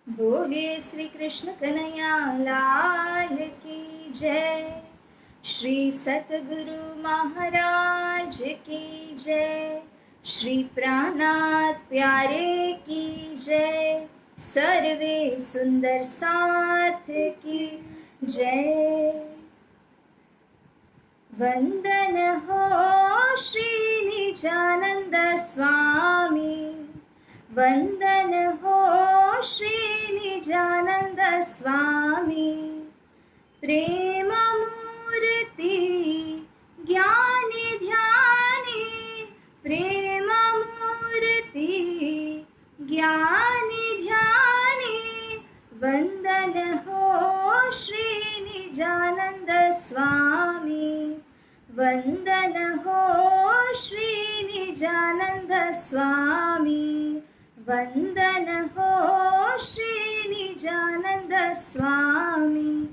बोलिए श्री कृष्ण कन्हैया लाल की जय। श्री सतगुरु महाराज की जय। श्री प्राणनाथ प्यारे की जय। सर्वे सुंदर साथ की जय। वंदन हो श्री निजानंद स्वामी। वंदन हो श्री निजानंद स्वामी। प्रेम मूर्ति ज्ञानी ध्यानी। प्रेम मूर्ति ज्ञानी ध्यानी। वंदन हो श्री निजानंद स्वामी। वंदन हो श्री निजानंद स्वामी। वंदन हो श्री निजानंद स्वामी।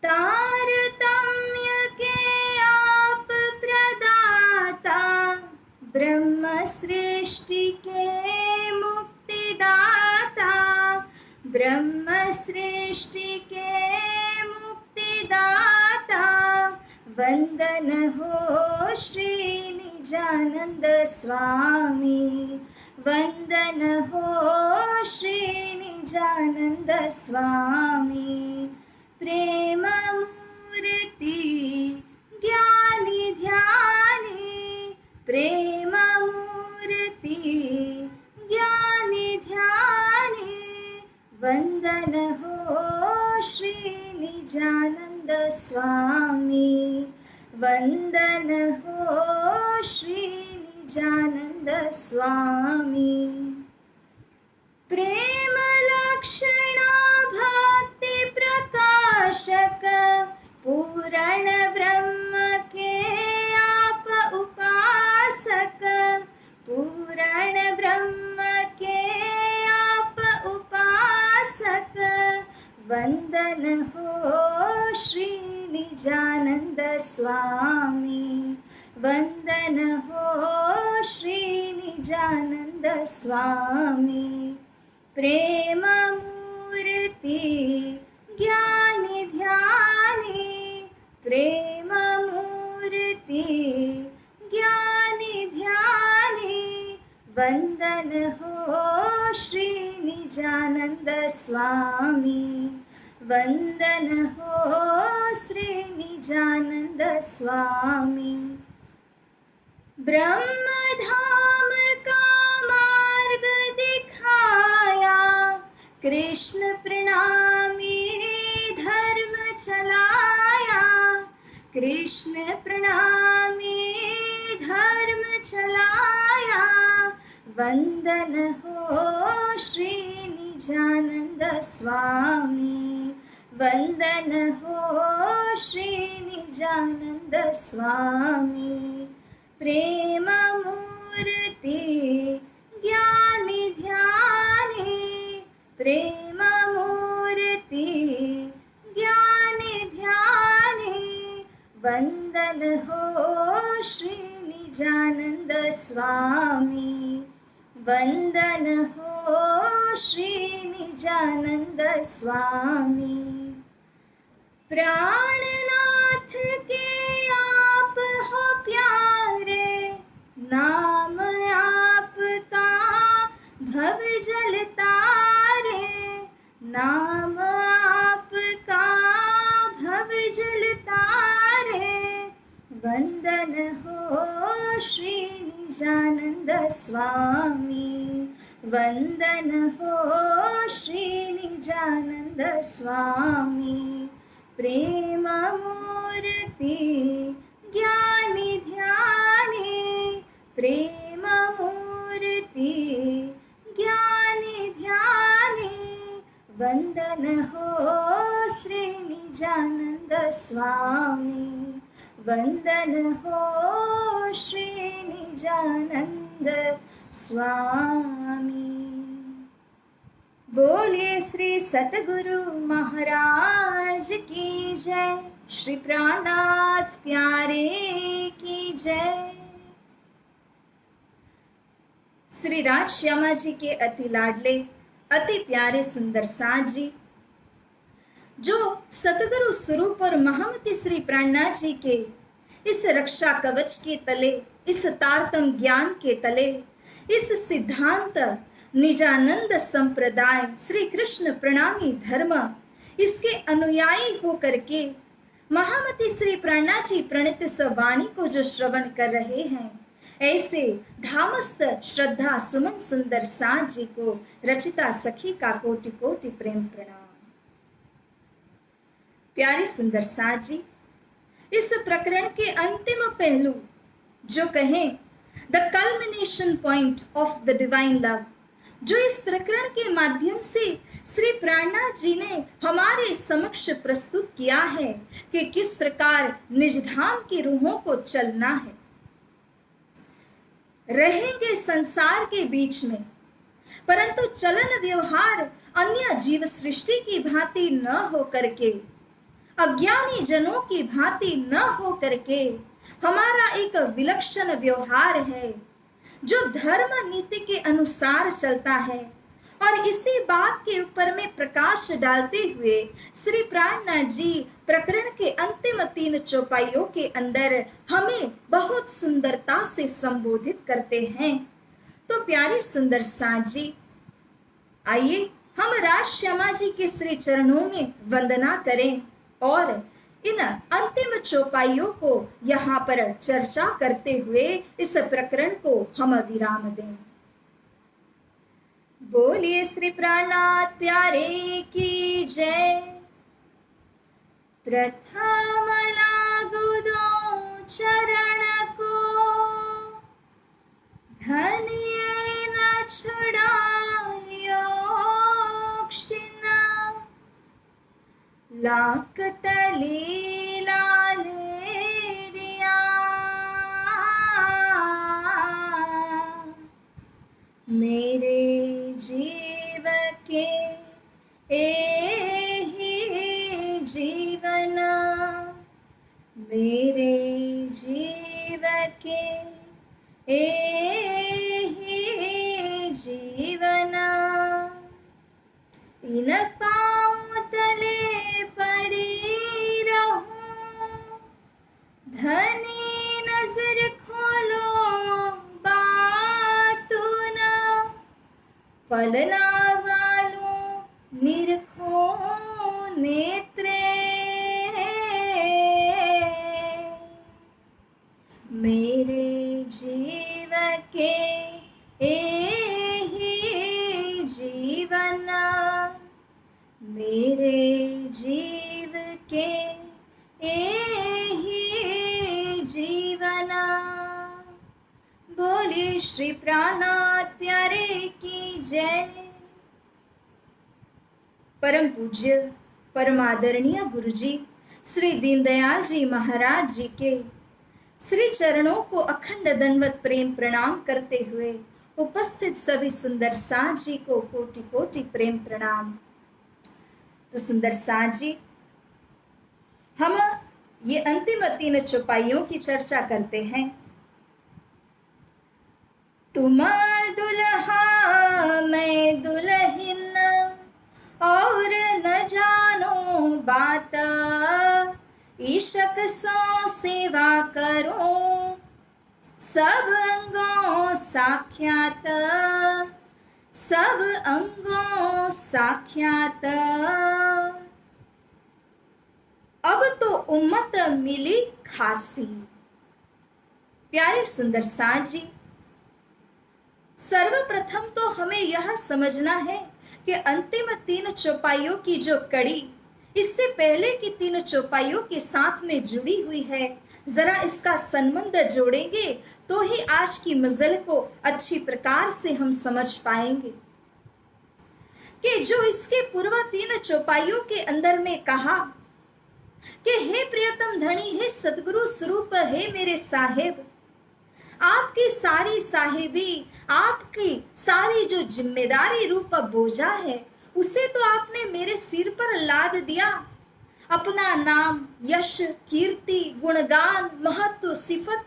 तारतम्य के आप प्रदाता। ब्रह्म सृष्टि के मुक्तिदाता। ब्रह्म सृष्टि के मुक्तिदाता। वंदन हो श्री निजानंद स्वामी। वंदन हो श्री निजानंद स्वामी। प्रेम मूर्ति ज्ञानी ध्यानी। प्रेम मूर्ति ज्ञानी ध्यानी। वंदन हो श्री निजानंद स्वामी। वंदन हो श्री निजानंद स्वामी। प्रेम लक्षणा भक्ति प्रकाशक। पूर्ण ब्रह्म के आप उपासक। पूर्ण ब्रह्म के आप उपासक। वंदन हो श्री निजानंद स्वामी। वंदन हो श्री निजानंद स्वामी। प्रेम मूर्ति ज्ञानी ध्यानी। प्रेम मूर्ति ज्ञानी ध्यानी। वंदन हो श्री निजानंद स्वामी। वंदन हो श्री निजानंद स्वामी। ब्रह्म धाम का मार्ग दिखाया। कृष्ण प्रणामी धर्म चलाया। कृष्ण प्रणामी धर्म चलाया। वंदन हो श्री निजानंद स्वामी। वंदन हो श्री निजानंद स्वामी। प्रेम मूर्ति ज्ञानी ध्यानी। प्रेम मूर्ति ज्ञानी ध्यानी। वंदन हो श्री निजानंद स्वामी। वंदन हो श्री निजानंद स्वामी। प्राणनाथ के आप हो प्यारे। नाम आपका भव जल तारे। नाम आपका भव जल तारे। वंदन हो श्री निजानंद स्वामी। वंदन हो श्री निजानंद स्वामी। प्रेम मूर्ति ज्ञानी ध्यानी। प्रेम मूर्ति ज्ञानी ध्यानी। वंदन हो श्री निजानंद स्वामी। वंदन हो श्री निजानंद स्वामी। बोलिए श्री सतगुरु महाराज की जय। श्री प्राणनाथ प्यारे की जय। श्री राज श्यामा जी के अति लाडले अति प्यारे सुंदर साथ जी, जो सतगुरु स्वरूप और महामती श्री प्राणनाथ जी के इस रक्षा कवच के तले, इस तारतम ज्ञान के तले, इस सिद्धांत निजानंद संप्रदाय श्री कृष्ण प्रणामी धर्म, इसके अनुयायी होकर के महामती श्री प्राणनाथ जी प्रणीत वाणी को जो श्रवण कर रहे हैं, ऐसे धामस्थ श्रद्धा सुमन सुंदर साथ जी को रचिता सखी का कोटि कोटि प्रेम प्रणाम। प्यारे सुंदर साथ जी, इस प्रकरण के अंतिम पहलू जो कहें the culmination point of the divine love, जो इस प्रकरण के माध्यम से श्री प्राणनाथ जी ने हमारे समक्ष प्रस्तुत किया है कि किस प्रकार निजधाम की रूहों को चलना है। रहेंगे संसार के बीच में, परंतु चलन व्यवहार अन्य जीव सृष्टि की भांति न हो करके, अज्ञानी जनों की भांति न हो करके हमारा एक विलक्षण व्यवहार है जो धर्म नीति के अनुसार चलता है। और इसी बात के ऊपर में प्रकाश डालते हुए श्री प्राणनाथ जी प्रकरण के अंतिम 3 चौपाइयों के अंदर हमें बहुत सुंदरता से संबोधित करते हैं। तो प्यारे सुंदर साथ जी, आइए हम राज श्यामा जी के श्री चरणों में वंदना करें और इन अंतिम चौपाइयों को यहाँ पर चर्चा करते हुए इस प्रकरण को हम विराम दें। बोलिए श्री प्राणनाथ प्यारे की जय। प्रथम लागू दो चरण को, धनिये न छुड़ायो क्षिणा, लाकत लीला लेडिया, मेरे जीव के एहि जीवन, मेरे जीव के एहि जीवन, इन पाँव तले पड़ी रहूं, धनी नजर खोलो बातू न, पलना वालों निरखो नेत्रे, मेरे जीव के एहि जीवन, मेरे जीव के एहि जीवन। बोलिए श्री प्राणनाथ प्यारे की जय। परम पूज्य परम आदरणीय गुरु जी श्री दीनदयाल जी महाराज जी के श्री चरणों को अखंड दंडवत प्रेम प्रणाम करते हुए उपस्थित सभी सुंदर साथ जी को कोटि कोटि प्रेम प्रणाम। तो सुंदर साथ जी, हम ये अंतिम 3 चौपाइयों की चर्चा करते हैं। तुम दुल्हा मैं दुल्हन, और न जानो बात, इशक सो सेवा करो, सब अंगों साख्यात, सब अंगों साख्यात। अब तो उम्मत मिली खासी। प्यारे सुंदर साथ जी, सर्वप्रथम तो हमें यह समझना है कि अंतिम 3 चौपाइयों की जो कड़ी इससे पहले की 3 चौपाइयों के साथ में जुड़ी हुई है, जरा इसका संबंध जोड़ेंगे तो ही आज की मजल को अच्छी प्रकार से हम समझ पाएंगे कि जो इसके पूर्व 3 चौपाइयों के अंदर में कहा कि हे प्रियतम धनी, हे सदगुरु स्वरूप, हे मेरे साहेब, आपकी सारी साहिबी, आपकी सारी जो जिम्मेदारी रूप बोझा है उसे तो आपने मेरे सिर पर लाद दिया। अपना नाम, यश, कीर्ति, गुणगान, महत्व, सिफत,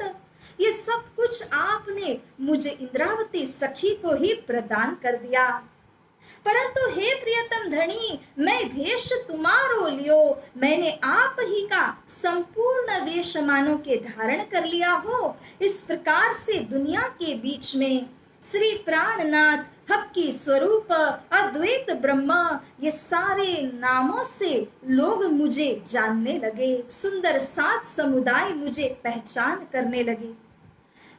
ये सब कुछ आपने मुझे इंद्रावती सखी को ही प्रदान कर दिया। परंतु हे प्रियतम धनी, मैं भेष तुम्हारो लियो, मैंने आप ही का संपूर्ण वेश मानो के धारण कर लिया हो। इस प्रकार से दुनिया के बीच में श्री प्राणनाथ, हक्की स्वरूप, अद्वैत ब्रह्मा, ये सारे नामों से लोग मुझे जानने लगे। सुंदर सात समुदाय मुझे पहचान करने लगे।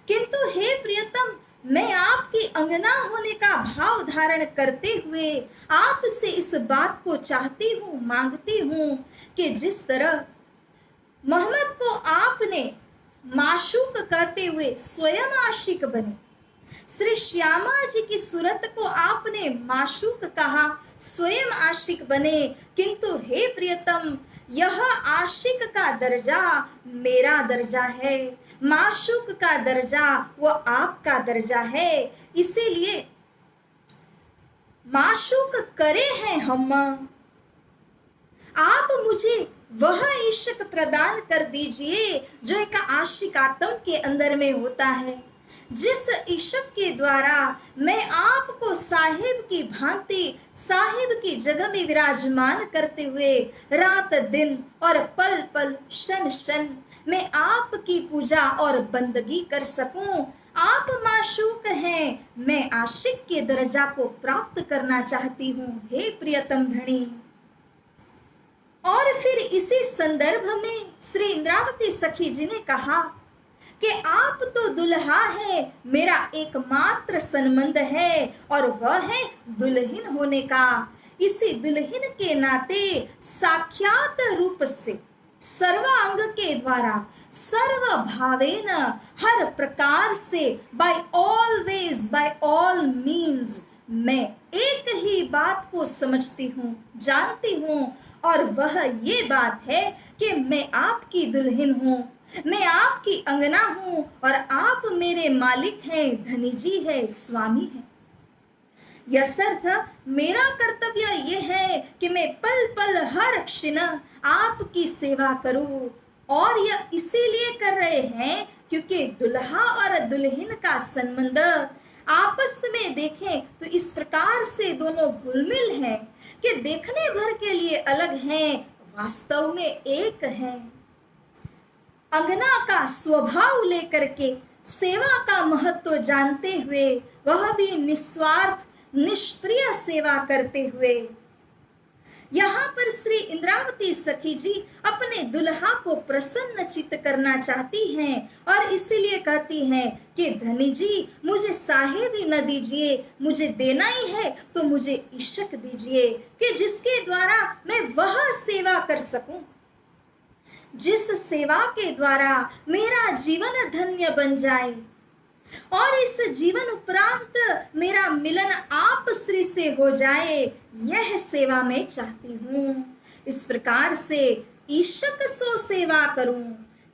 किंतु हे प्रियतम, मैं आपकी अंगना होने का भाव धारण करते हुए आपसे इस बात को चाहती हूँ, मांगती हूँ कि जिस तरह मोहम्मद को आपने माशूक कहते हुए स्वयं आशिक बने, श्री श्यामा जी की सूरत को आपने माशूक कहा, स्वयं आशिक बने, किंतु हे प्रियतम, यह आशिक का दर्जा मेरा दर्जा है, माशूक का दर्जा वो आपका दर्जा है। इसीलिए माशूक करे हैं हम, आप मुझे वह इश्क प्रदान कर दीजिए जो एक आशिक आत्म के अंदर में होता है, जिस इश्क के द्वारा मैं आपको साहिब की भांति, साहिब की जगह में विराजमान करते हुए रात दिन और पल पल क्षण क्षण मैं आपकी पूजा और बंदगी कर सकूं। आप माशूक हैं, मैं आशिक के दर्जा को प्राप्त करना चाहती हूँ, हे प्रियतम धनी। और फिर इसी संदर्भ में श्री इंद्रावती सखी जी ने कहा कि आप तो दुल्हा है, मेरा एकमात्र संबंध है और वह है दुल्हन होने का। इसी दुल्हन के नाते साक्षात रूप से सर्वांग के द्वारा सर्व भावेन, हर प्रकार से, by always, by all means, मैं एक ही बात को समझती हूँ, जानती हूँ, और वह ये बात है कि मैं आपकी दुल्हन हूँ, मैं आपकी अंगना हूँ और आप मेरे मालिक हैं, धनी जी है, स्वामी है। यसर्थ मेरा कर्तव्य यह है कि मैं पल पल हर क्षण आपकी सेवा करूं, और यह इसीलिए कर रहे हैं क्योंकि दुल्हा और दुल्हन का संबंध आपस में देखें तो इस प्रकार से दोनों घुलमिल हैं कि देखने भर के लिए अलग हैं, वास्तव में एक हैं। अंगना का स्वभाव लेकर के सेवा का महत्व जानते हुए, वह भी निस्वार्थ निष्प्रिय सेवा करते हुए, यहाँ पर श्री इंद्रावती सखी जी अपने दुल्हा को प्रसन्न चित्त करना चाहती हैं और इसीलिए कहती हैं कि धनी जी, मुझे साहेब ही न दीजिए, मुझे देना ही है तो मुझे इश्क दीजिए कि जिसके द्वारा मैं वह सेवा कर सकूं, जिस सेवा के द्वारा मेरा जीवन धन्य बन जाए और इस जीवन उपरांत मेरा मिलन आप श्री से हो जाए, यह सेवा मैं चाहती हूँ। इस प्रकार से ईशक सो सेवा करूं।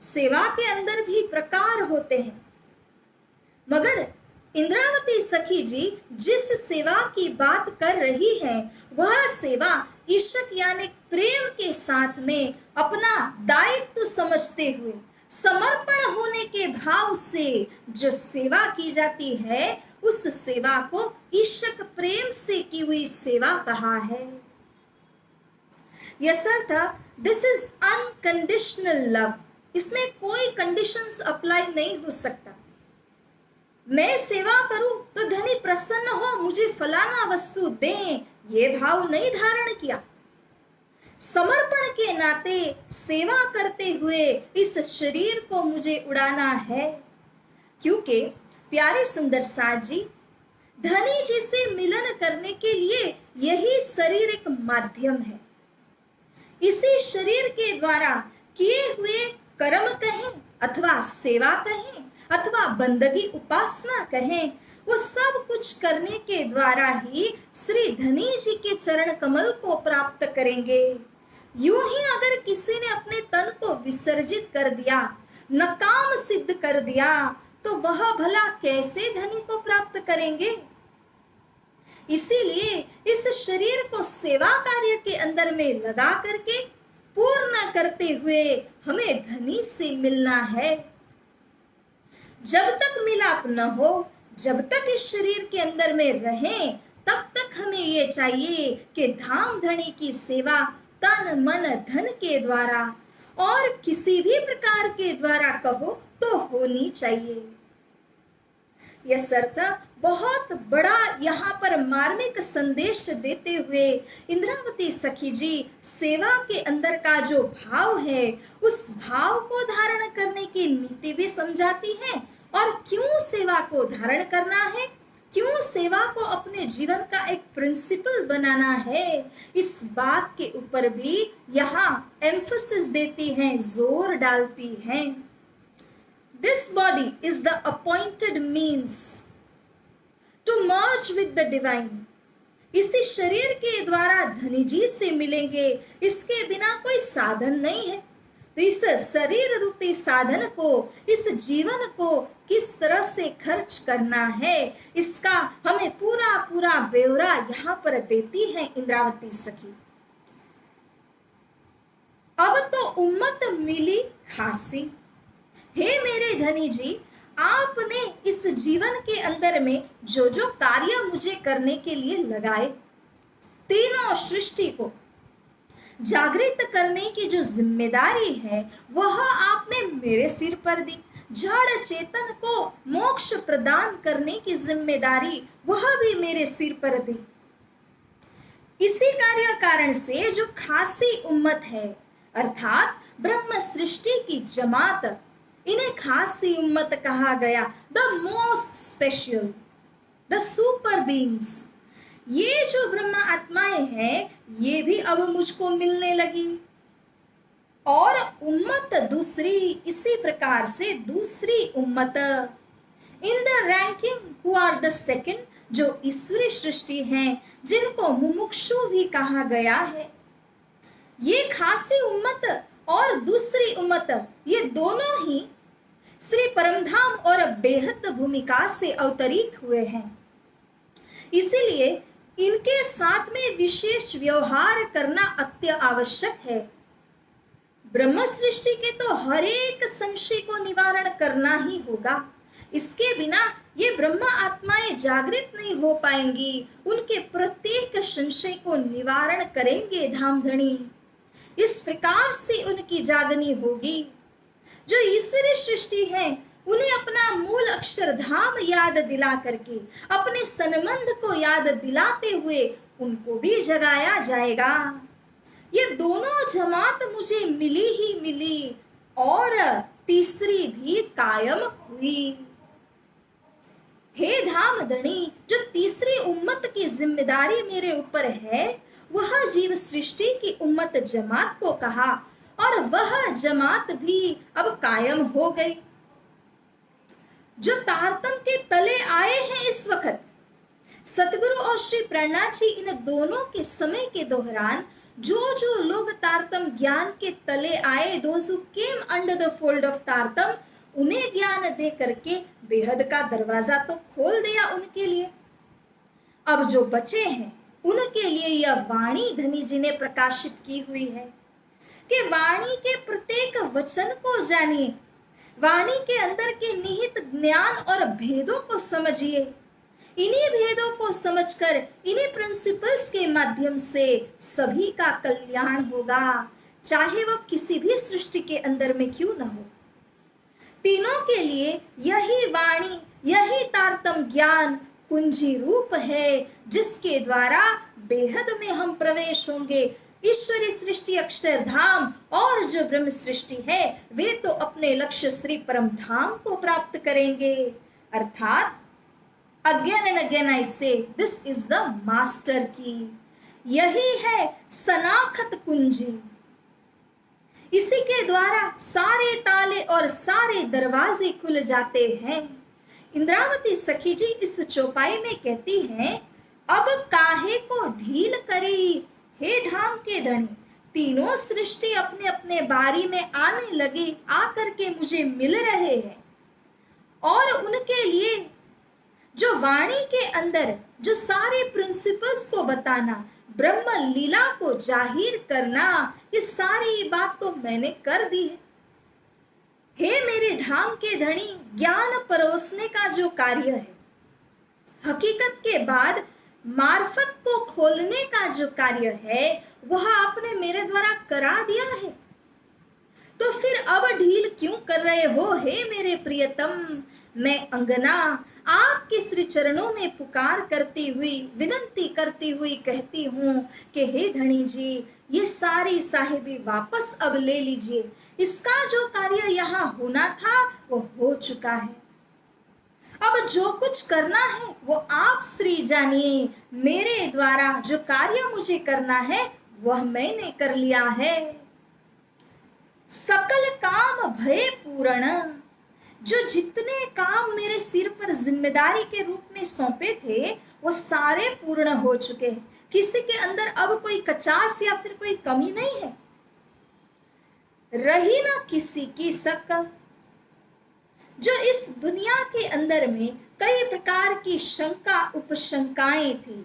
सेवा के अंदर भी प्रकार होते हैं, मगर इंद्रावती सखी जी जिस सेवा की बात कर रही है वह सेवा ईशक यानी प्रेम के साथ में अपना दायित्व समझते हुए, समर्पण होने के भाव से जो सेवा की जाती है, उस सेवा को ईशक प्रेम से की हुई सेवा कहा है। यसर्थ दिस इज अनकंडीशनल लव, इसमें कोई कंडीशंस अप्लाई नहीं हो सकता। मैं सेवा करूं तो धनी प्रसन्न हो, मुझे फलाना वस्तु दें, ये भाव नहीं धारण किया। समर्पण के नाते सेवा करते हुए इस शरीर को मुझे उड़ाना है, क्योंकि प्यारे सुंदर साथ जी, धनी जी से मिलन करने के लिए यही शरीर एक माध्यम है। इसी शरीर के द्वारा किए हुए कर्म कहें अथवा सेवा कहें अथवा बंदगी उपासना कहें, वो सब कुछ करने के द्वारा ही श्री धनी जी के चरण कमल को प्राप्त करेंगे। यूं ही अगर किसी ने अपने तन को विसर्जित कर दिया, नकाम सिद्ध कर दिया, तो वह भला कैसे धनी को प्राप्त करेंगे। इसीलिए इस शरीर को सेवा कार्य के अंदर में लगा करके पूर्ण करते हुए हमें धनी से मिलना है। जब तक मिलाप न हो, जब तक इस शरीर के अंदर में रहें, तब तक हमें ये चाहिए कि धाम धनी की सेवा तन मन धन के द्वारा और किसी भी प्रकार के द्वारा कहो तो होनी चाहिए। यह शर्त बहुत बड़ा यहाँ पर मार्मिक संदेश देते हुए इंद्रावती सखी जी सेवा के अंदर का जो भाव है उस भाव को धारण करने की नीति भी समझाती हैं और क्यों सेवा को धारण करना है, क्यों सेवा को अपने जीवन का एक प्रिंसिपल बनाना है, इस बात के ऊपर भी यहाँ एम्फोसिस देती हैं, जोर डालती हैं। This body is the appointed means to merge with the divine. इसी शरीर के द्वारा धनी जी से मिलेंगे, इसके बिना कोई साधन नहीं है। तो इस शरीर रूपी साधन को, इस जीवन को किस तरह से खर्च करना है, इसका हमें पूरा पूरा ब्यौरा यहाँ पर देती है इंद्रावती सखी। अब तो उम्मत मिली खासी, हे मेरे धनी जी, आपने इस जीवन के अंदर में जो जो कार्य मुझे करने के लिए लगाए, तीनों सृष्टि को जागृत करने की जो जिम्मेदारी है वह आपने मेरे सिर पर दी। जड़ चेतन को मोक्ष प्रदान करने की जिम्मेदारी वह भी मेरे सिर पर दी। इसी कार्य कारण से जो खासी उम्मत है अर्थात ब्रह्म सृष्टि की जमात, इन्हें खासी उम्मत कहा गया। The most special, the super beings, ये जो ब्रह्म आत्माएं हैं ये भी अब मुझको मिलने लगी। और उम्मत दूसरी, इसी प्रकार से दूसरी उम्मत in the ranking who are the second, जो ईश्वरी सृष्टि हैं, जिनको मुमुक्षु भी कहा गया है। ये खासी उम्मत और दूसरी उम्मत, ये दोनों ही श्री परमधाम और बेहद भूमिका से अवतरित हुए हैं, इसीलिए इनके साथ में विशेष व्यवहार करना अत्य आवश्यक है। ब्रह्म सृष्टि के तो हर एक संशय को निवारण करना ही होगा, इसके बिना ये ब्रह्म आत्माएं जागृत नहीं हो पाएंगी, उनके प्रत्येक संशय को निवारण करेंगे धामधनी। इस प्रकार से उनकी जागनी होगी। जो ईश्वरी सृष्टि है उन्हें अपना मूल अक्षरधाम याद दिला करके, अपने संबंध को याद दिलाते हुए उनको भी जगाया जाएगा। ये दोनों जमात मुझे मिली ही मिली और तीसरी भी कायम हुई। हे धामधनी, जो तीसरी उम्मत की जिम्मेदारी मेरे ऊपर है वह जीव सृष्टि की उम्मत जमात को कहा और वह जमात भी अब कायम हो गई। जो तारतम के तले आए हैं इस वक्त, सतगुरु और श्री प्रेरणा जी इन दोनों के समय के दौरान जो जो लोग तारतम ज्ञान के तले आए, those who came under the fold of तारतम, उन्हें ज्ञान दे करके बेहद का दरवाजा तो खोल दिया उनके लिए। अब जो बचे हैं उनके लिए यह वाणी धनी जी ने प्रकाशित की हुई है कि वाणी के प्रत्येक वचन को जानिए, वाणी के अंदर के निहित ज्ञान और भेदों को समझिए। इन्हीं भेदों को समझकर, इन्हीं प्रिंसिपल्स के माध्यम से सभी का कल्याण होगा, चाहे वह किसी भी सृष्टि के अंदर में क्यों न हो। तीनों के लिए यही वाणी, यही तारतम ज्ञान कुंजी रूप है, जिसके द्वारा बेहद में हम प्रवेश होंगे। ईश्वरी सृष्टि अक्षरधाम और जो ब्रह्म सृष्टि है वे तो अपने लक्ष्य श्री परम धाम को प्राप्त करेंगे। अर्थात अगेन एंड अगेन आई से दिस इज द मास्टर की, यही है सनाखत कुंजी। इसी के द्वारा सारे ताले और सारे दरवाजे खुल जाते हैं। इंद्रावती सखी जी इस चौपाई में कहती हैं, अब काहे को ढील करी हे धाम के धनी, तीनों सृष्टि अपने अपने बारी में आने लगे, आकर के मुझे मिल रहे हैं और उनके लिए जो वाणी के अंदर जो सारे प्रिंसिपल्स को बताना, ब्रह्म लीला को जाहिर करना, ये सारी बात तो मैंने कर दी है। हे मेरे धाम के धनी, ज्ञान परोसने का जो कार्य है, हकीकत के बाद मार्फत को खोलने का जो कार्य है वह आपने मेरे द्वारा करा दिया है, तो फिर अब ढील क्यों कर रहे हो हे मेरे प्रियतम। मैं अंगना आपके श्री चरणों में पुकार करती हुई, विनंती करती हुई कहती हूँ कि हे धनी जी, ये सारी साहिबी वापस अब ले लीजिए। इसका जो कार्य यहाँ होना था वो हो चुका है। अब जो कुछ करना है वो आप श्री जानिए। मेरे द्वारा जो कार्य मुझे करना है वह मैंने कर लिया है। सकल काम भय पूर्ण, जो जितने काम मेरे सिर पर जिम्मेदारी के रूप में सौंपे थे वो सारे पूर्ण हो चुके हैं। किसी के अंदर अब कोई कचास या फिर कोई कमी नहीं है। रही ना किसी की शक, जो इस दुनिया के अंदर में कई प्रकार की शंका उपशंकाएं थी।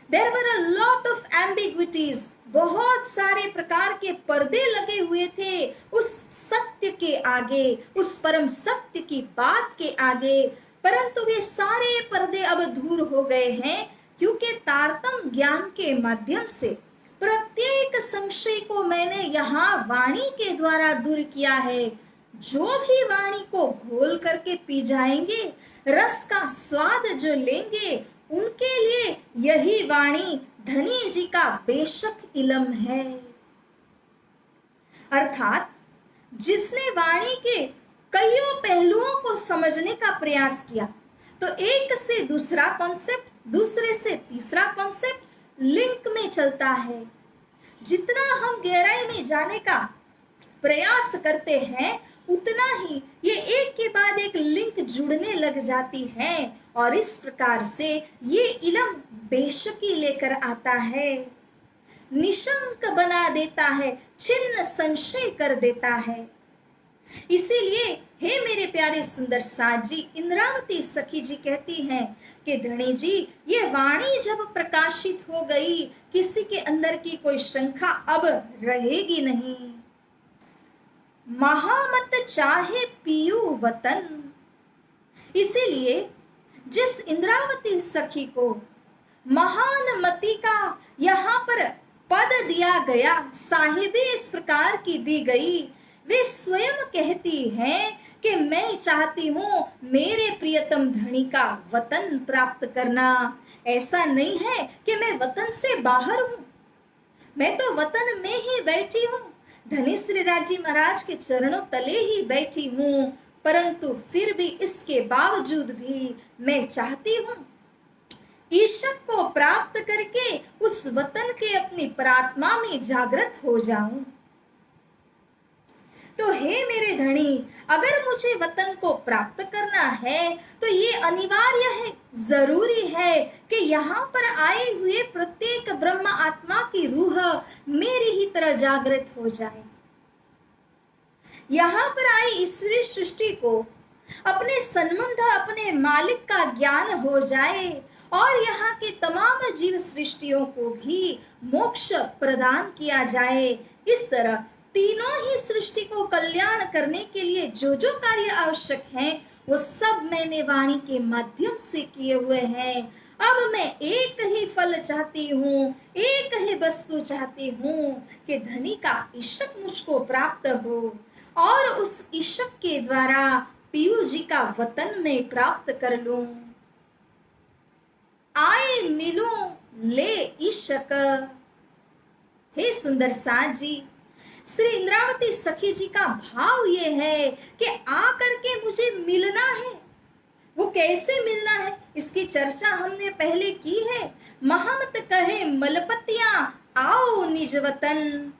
There were a lot of ambiguities, बहुत सारे प्रकार के पर्दे लगे हुए थे उस सत्य के आगे, उस परम सत्य की बात के आगे, परंतु वे सारे पर्दे अब दूर हो गए हैं, क्योंकि तारतम ज्ञान के माध्यम से प्रत्येक संशय को मैंने यहाँ वाणी के द्वारा दूर किया है। जो भी वाणी को घोल करके पी जाएंगे, रस का स्वाद जो लेंगे, उनके लिए यही वाणी धनी जी का बेशक इलम है। अर्थात जिसने वाणी के कईयों पहलुओं को समझने का प्रयास किया, तो एक से दूसरा कॉन्सेप्ट, दूसरे से तीसरा कॉन्सेप्ट लिंक में चलता है। जितना हम गहराई में जाने का प्रयास करते हैं, उतना ही ये एक के बाद एक लिंक जुड़ने लग जाती है, और इस प्रकार से ये इलम बेशकी लेकर आता है, निशंक बना देता है, छिन्न संशय कर देता है। इसीलिए हे मेरे प्यारे सुंदर साथ जी, इंद्रावती सखी जी कहती हैं कि धनी जी, ये वाणी जब प्रकाशित हो गई, किसी के अंदर की कोई शंका अब रहेगी नहीं। महामत चाहे पियू वतन, इसीलिए जिस इंद्रावती सखी को महान मति का यहाँ पर पद दिया गया, साहिबी इस प्रकार की दी गई, वे स्वयं कहती हैं कि मैं चाहती हूँ मेरे प्रियतम धनी का वतन प्राप्त करना। ऐसा नहीं है कि मैं वतन से बाहर हूँ, मैं तो वतन में ही बैठी हूँ, धनी श्री राजी महाराज के चरणों तले ही बैठी हूँ, परंतु फिर भी इसके बावजूद भी मैं चाहती हूँ ईशक को प्राप्त करके उस वतन के अपनी प्रात्मा में जागृत हो जाऊं। तो हे मेरे धनी, अगर मुझे वतन को प्राप्त करना है तो ये अनिवार्य है, जरूरी है कि यहाँ पर आए हुए प्रत्येक ब्रह्म आत्मा की रूह मेरी ही तरह जागृत हो जाए। यहाँ पर आई ईश्वरी सृष्टि को अपने संबंध, अपने मालिक का ज्ञान हो जाए, और यहाँ के तमाम जीव सृष्टियों को भी मोक्ष प्रदान किया जाए। इस तरह तीनों ही सृष्टि को कल्याण करने के लिए जो जो कार्य आवश्यक हैं, वो सब मैंने वाणी के माध्यम से किए हुए हैं। अब मैं एक ही फल चाहती हूँ, एक ही वस्तु चाहती हूँ कि धनी का ईशक मुझको प्राप्त हो, और उस ईशक के द्वारा पीयू जी का वतन में प्राप्त कर लूं। आए मिलूं ले ईशक। हे सुंदर साथ जी, श्री इंद्रावती सखी जी का भाव ये है कि आकर के मुझे मिलना है। वो कैसे मिलना है, इसकी चर्चा हमने पहले की है। महामत कहे मलपतियां आओ निज वतन।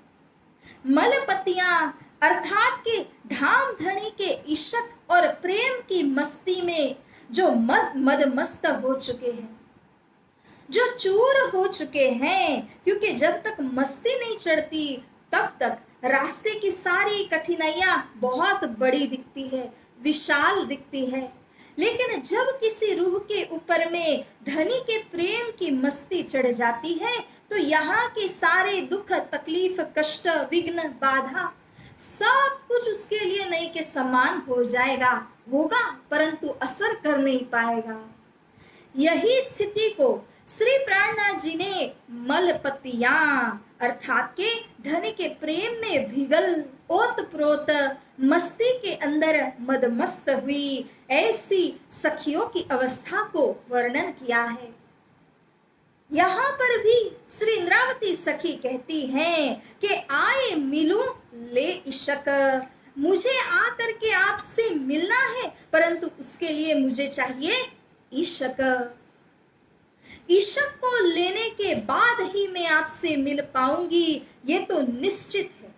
मलपतियां अर्थात के धाम धनी के इश्क और प्रेम की मस्ती में जो मदमस्त हो चुके हैं, जो चूर हो चुके हैं, क्योंकि जब तक मस्ती नहीं चढ़ती तब तक रास्ते की सारी कठिनाइयां बहुत बड़ी दिखती है, विशाल दिखती है। लेकिन जब किसी रूह के ऊपर में धनी के प्रेम की मस्ती चढ़ जाती है, तो यहाँ के सारे दुख, तकलीफ, कष्ट, विघ्न, बाधा सब कुछ उसके लिए नहीं के समान हो जाएगा, होगा परंतु असर कर नहीं पाएगा। यही स्थिति को श्री प्राणनाथ जी ने मलपतियां अर्थात के धन के प्रेम में भिगल ओत प्रोत मस्ती के अंदर मदमस्त हुई ऐसी सखियों की अवस्था को वर्णन किया है। यहाँ पर भी श्री इंद्रावती सखी कहती हैं कि आए मिलूं ले इशक, मुझे आकर के आपसे मिलना है, परंतु उसके लिए मुझे चाहिए इशक। इशक को लेने के बाद ही मैं आपसे मिल पाऊंगी, ये तो निश्चित है।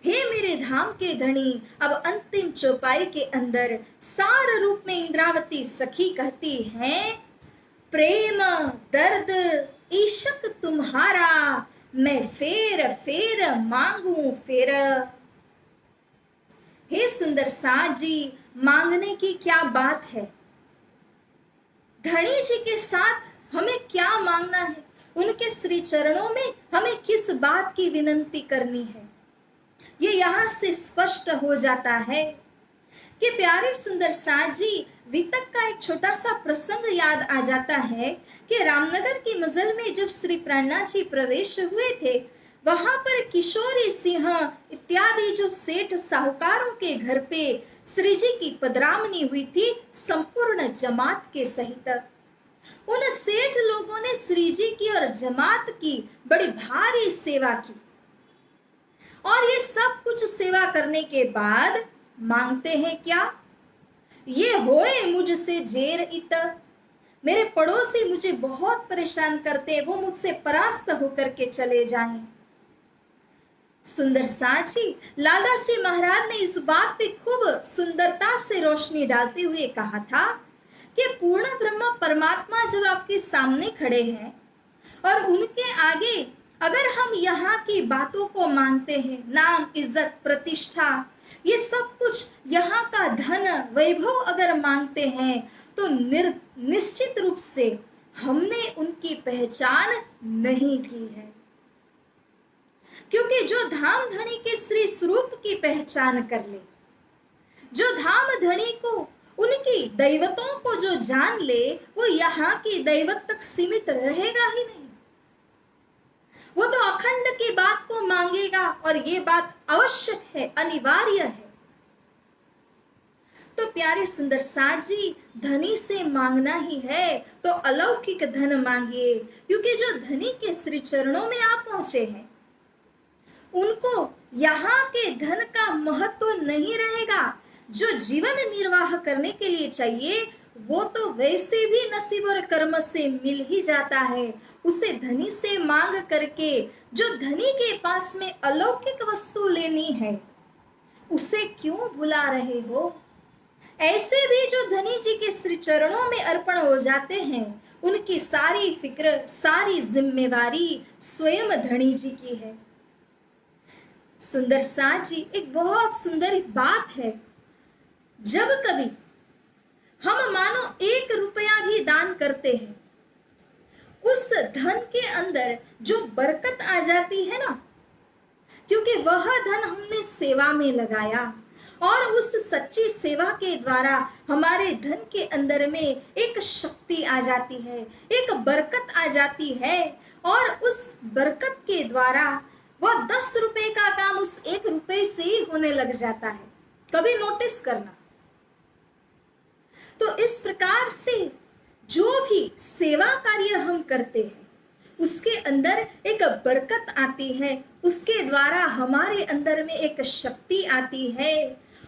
हे मेरे धाम के धनी, अब अंतिम चौपाई के अंदर सार रूप में इंद्रावती सखी कहती हैं, प्रेम दर्द इशक तुम्हारा, मैं फेर फेर मांगू फेर। हे सुंदर साज जी, मांगने की क्या बात है। धनी जी के साथ हमें क्या मांगना है, उनके श्री चरणों में हमें किस बात की विनंती करनी है, ये यहाँ से स्पष्ट हो जाता है कि प्यारे सुंदर साज जी, वितक का एक छोटा सा प्रसंग याद आ जाता है कि रामनगर की मजल में जब श्री प्राणनाथ जी प्रवेश हुए थे, वहां पर किशोरी सिंह इत्यादि जो सेठ साहूकारों के घर पे श्री जी की पधरामनी हुई थी संपूर्ण जमात के सहित। उन सेठ लोगों ने श्री जी की और जमात की बड़ी भारी सेवा की, और ये सब कुछ सेवा करने के बाद मांगते हैं क्या, ये होए मुझसे जेर इत, मेरे पड़ोसी मुझे बहुत परेशान करते, वो मुझसे परास्त होकर के चले जाएं। सुंदर साजी, लाला श्री महाराज ने इस बात पे खूब सुंदरता से रोशनी डालते हुए कहा था कि पूर्ण ब्रह्म परमात्मा जब आपके सामने खड़े हैं और उनके आगे अगर हम यहाँ की बातों को मांगते हैं, नाम इज्जत प्रतिष्ठा ये सब कुछ यहाँ का धन वैभव अगर मांगते हैं, तो निश्चित रूप से हमने उनकी पहचान नहीं की है। क्योंकि जो धाम धनी के श्री स्वरूप की पहचान कर ले, जो धाम धनी को उनकी दैवतों को जो जान ले, वो यहाँ की दैवत तक सीमित रहेगा ही नहीं, वो तो अखंड की बात को मांगेगा, और ये बात आवश्यक है, अनिवार्य है। तो प्यारे सुंदर साजी, धनी से मांगना ही है तो अलौकिक धन मांगिए, क्योंकि जो धनी के श्री चरणों में आप पहुंचे हैं, उनको यहाँ के धन का महत्व नहीं रहेगा। जो जीवन निर्वाह करने के लिए चाहिए वो तो वैसे भी नसीब और कर्म से मिल ही जाता है। उसे धनी से मांग करके जो धनी के पास में अलौकिक वस्तु लेनी है, उसे क्यों भुला रहे हो। ऐसे भी जो धनी जी के श्री चरणों में अर्पण हो जाते हैं, उनकी सारी फिक्र सारी जिम्मेवारी स्वयं धनी जी की है। सुंदर साज जी, एक बहुत सुंदर बात है, जब कभी हम मानो 1 रुपया भी दान करते हैं, उस धन के अंदर जो बरकत आ जाती है ना, क्योंकि वह धन हमने सेवा में लगाया, और उस सच्ची सेवा के द्वारा हमारे धन के अंदर में एक शक्ति आ जाती है, एक बरकत आ जाती है, और उस बरकत के द्वारा वह 10 रुपए का काम उस 1 रुपए से ही होने लग जाता है। कभी नोटिस करना। तो इस प्रकार से जो भी सेवा कार्य हम करते हैं, उसके अंदर एक बरकत आती है, उसके द्वारा हमारे अंदर में एक शक्ति आती है,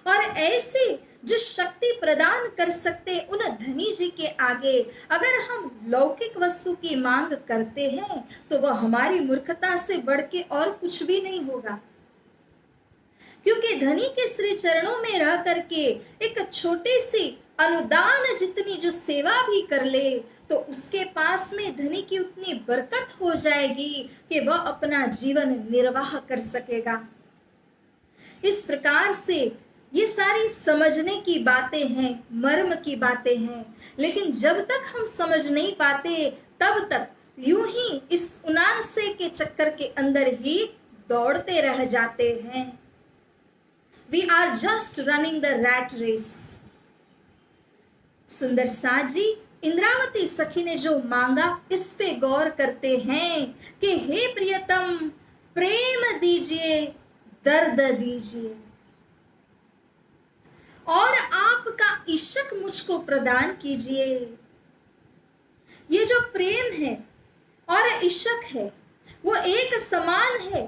और ऐसे जो शक्ति प्रदान कर सकते उन धनी जी के आगे अगर हम लौकिक वस्तु की मांग करते हैं, तो वह हमारी मूर्खता से बढ़ के और कुछ भी नहीं होगा। क्योंकि धनी के श्री चरणों में रह करके एक छोटी सी अनुदान जितनी जो सेवा भी कर ले, तो उसके पास में धनी की उतनी बरकत हो जाएगी कि वह अपना जीवन निर्वाह कर सकेगा। इस प्रकार से ये सारी समझने की बातें हैं, मर्म की बातें हैं, लेकिन जब तक हम समझ नहीं पाते तब तक यूं ही इस उनानसे के चक्कर के अंदर ही दौड़ते रह जाते हैं। We are just running the rat race. सुंदर साजी, इंद्रावती सखी ने जो मांगा इस पे गौर करते हैं कि हे प्रियतम, प्रेम दीजिए, दर्द दीजिए, और आपका इश्क मुझको प्रदान कीजिए। ये जो प्रेम है और इश्क है वो एक समान है।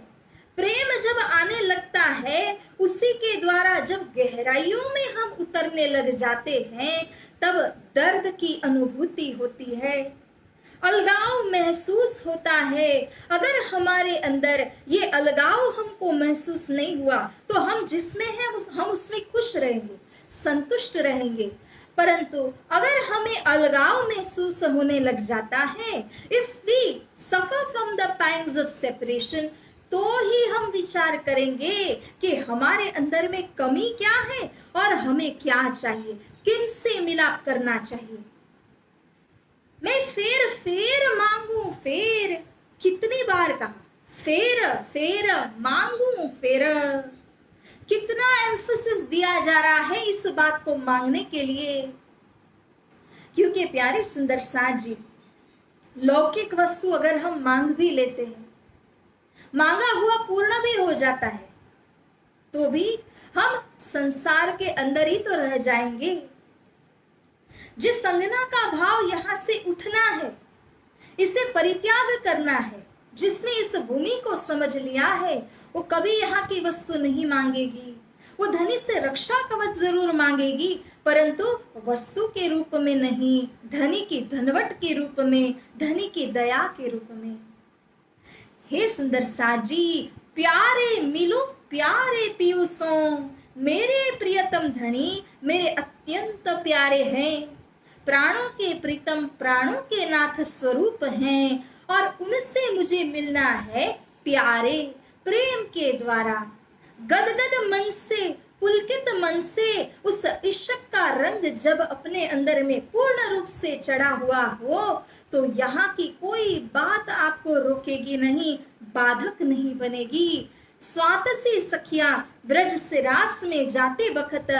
प्रेम जब आने लगता है, उसी के द्वारा जब गहराइयों में हम उतरने लग जाते हैं, तब दर्द की अनुभूति होती है, अलगाव महसूस होता है। अगर हमारे अंदर ये अलगाव हमको महसूस नहीं हुआ तो हम जिसमें हैं हम उसमें खुश रहेंगे, संतुष्ट रहेंगे। परंतु अगर हमें अलगाव महसूस होने लग जाता है, if we suffer from the pangs of separation, तो ही हम विचार करेंगे कि हमारे अंदर में कमी क्या है और हमें क्या चाहिए, किन से मिलाप करना चाहिए। मैं फेर फेर मांगू फेर, कितनी बार कहा, फेर फेर मांगू फेर। कितना एम्फसिस दिया जा रहा है इस बात को मांगने के लिए, क्योंकि प्यारे सुंदर साथ जी, लौकिक वस्तु अगर हम मांग भी लेते हैं, मांगा हुआ पूर्ण भी हो जाता है, तो भी हम संसार के अंदर ही तो रह जाएंगे। जिस संगना का भाव यहां से उठना है, इसे परित्याग करना है, जिसने इस भूमि को समझ लिया है, वो कभी यहाँ की वस्तु नहीं मांगेगी। वो धनी से रक्षा कवच जरूर मांगेगी, परंतु वस्तु के रूप में नहीं, धनी की धनवट के रूप में, धनी की दया के रूप में। हे सुंदर साजी, प्यारे मिलो प्यारे पीयूषों, मेरे प्रियतम धनी मेरे अत्यंत प्यारे हैं, प्राणों के प्रीतम प्राणों के नाथ स्वरूप हैं, और उनसे मुझे मिलना है प्यारे प्रेम के द्वारा। गदगद मन से, पुलकित मन से उस इश्क का रंग जब अपने अंदर में पूर्ण रूप से चढ़ा हुआ हो, तो यहाँ की कोई बात आपको रोकेगी नहीं, बाधक नहीं बनेगी। स्वातसी सखियां ब्रज से रास में जाते वक्त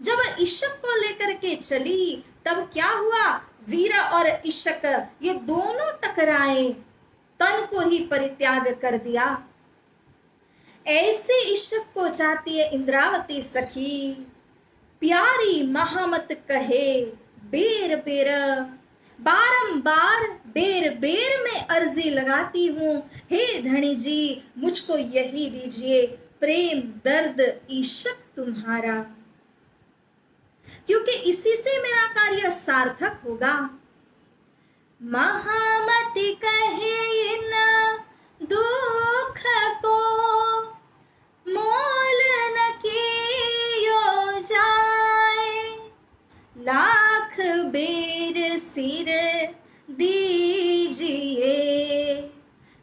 जब इश्क को लेकर के चली, तब क्या हुआ, वीर और इश्क ये दोनों टकराए, तन को ही परित्याग कर दिया। ऐसे इश्क को चाहती है इंद्रावती सखी, प्यारी महामत कहे बेर बेर, बारंबार बेर बेर में अर्जी लगाती हूँ, हे धनी जी मुझको यही दीजिए, प्रेम दर्द इश्क तुम्हारा, क्योंकि इसी से मेरा कार्य सार्थक होगा। महामती कहे इन दुख को मोल न कियो जाए, लाख बेर सिर दीजिए,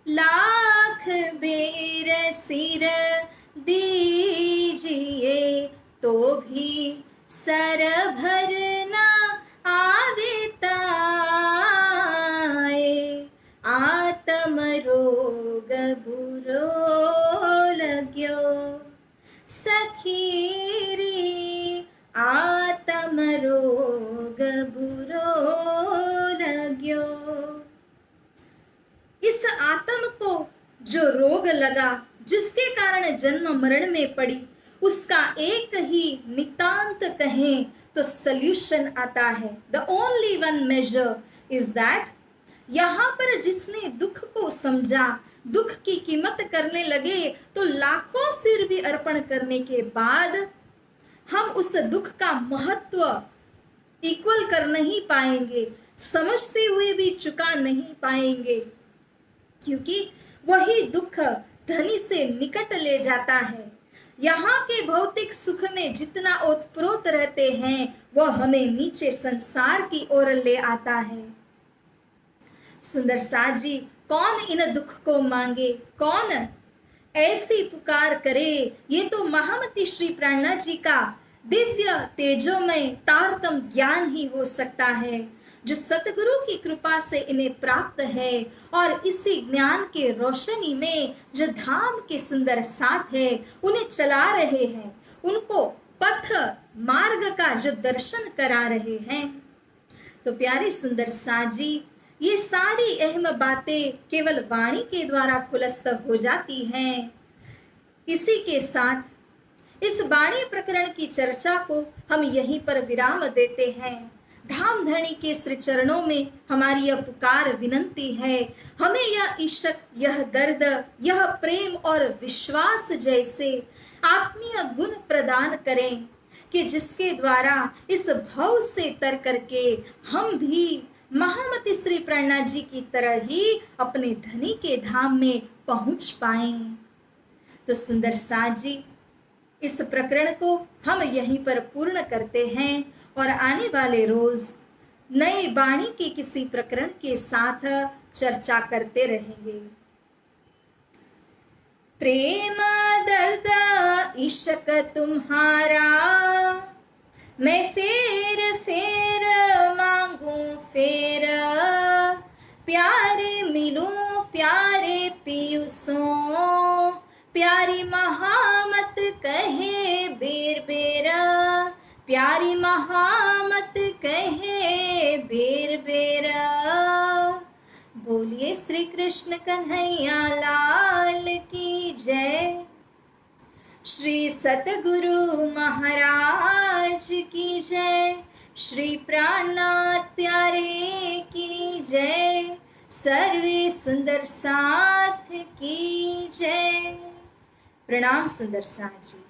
लाख बेर सिर दीजिए, तो भी सर भरना आवे ताए, आत्म रोग बुरो लग्यो सखी रे, आत्म रोग बुरो लग्यो। इस आत्म को जो रोग लगा, जिसके कारण जन्म मरण में पड़ी, उसका एक ही नितांत कहें तो सल्यूशन आता है। The only one major is that, यहाँ पर जिसने दुख को समझा, दुख की कीमत करने लगे, तो लाखों सिर भी अर्पण करने के बाद हम उस दुख का महत्व इक्वल कर नहीं पाएंगे, समझते हुए भी चुका नहीं पाएंगे, क्योंकि वही दुख धनी से निकट ले जाता है। यहाँ के भौतिक सुख में जितना ओतप्रोत रहते हैं, वह हमें नीचे संसार की ओर ले आता है। सुंदर साथ जी, कौन इन दुख को मांगे, कौन ऐसी पुकार करे, ये तो महामती श्री प्राणनाथ जी का दिव्य तेजोमय तारतम ज्ञान ही हो सकता है, जो सतगुरु की कृपा से इन्हें प्राप्त है। और इसी ज्ञान के रोशनी में जो धाम के सुंदर साथ है, उन्हें चला रहे हैं, उनको पथ मार्ग का जो दर्शन करा रहे हैं। तो प्यारे सुंदर साथ जी, ये सारी अहम बातें केवल वाणी के द्वारा खुलस्त हो जाती हैं। इसी के साथ इस वाणी प्रकरण की चर्चा को हम यहीं पर विराम देते हैं। धाम धरणी के श्री चरणों में हमारी यह पुकार विनंती है, हमें यह इश्क, यह दर्द, यह प्रेम और विश्वास जैसे आत्मीय गुण प्रदान करें कि जिसके द्वारा इस भव से तर करके हम भी महामती श्री प्रेरणा जी की तरह ही अपने धनी के धाम में पहुंच पाएं। तो सुंदर साथ जी, इस प्रकरण को हम यहीं पर पूर्ण करते हैं और आने वाले रोज नए वाणी के किसी प्रकरण के साथ चर्चा करते रहेंगे। प्रेम दर्द इश्क तुम्हारा मैं फेर फेर मांगू फेर, प्यारे मिलूं प्यारे पियुसों, प्यारी महामत कहे बेर बेर, प्यारी महामत कहे बेर बेर। बोलिए श्री कृष्ण कन्हैया लाल की जय, श्री सतगुरु महाराज की जय, श्री प्राणनाथ प्यारे की जय, सर्वे सुंदर साथ की जय। प्रणाम सुंदर साथ जी।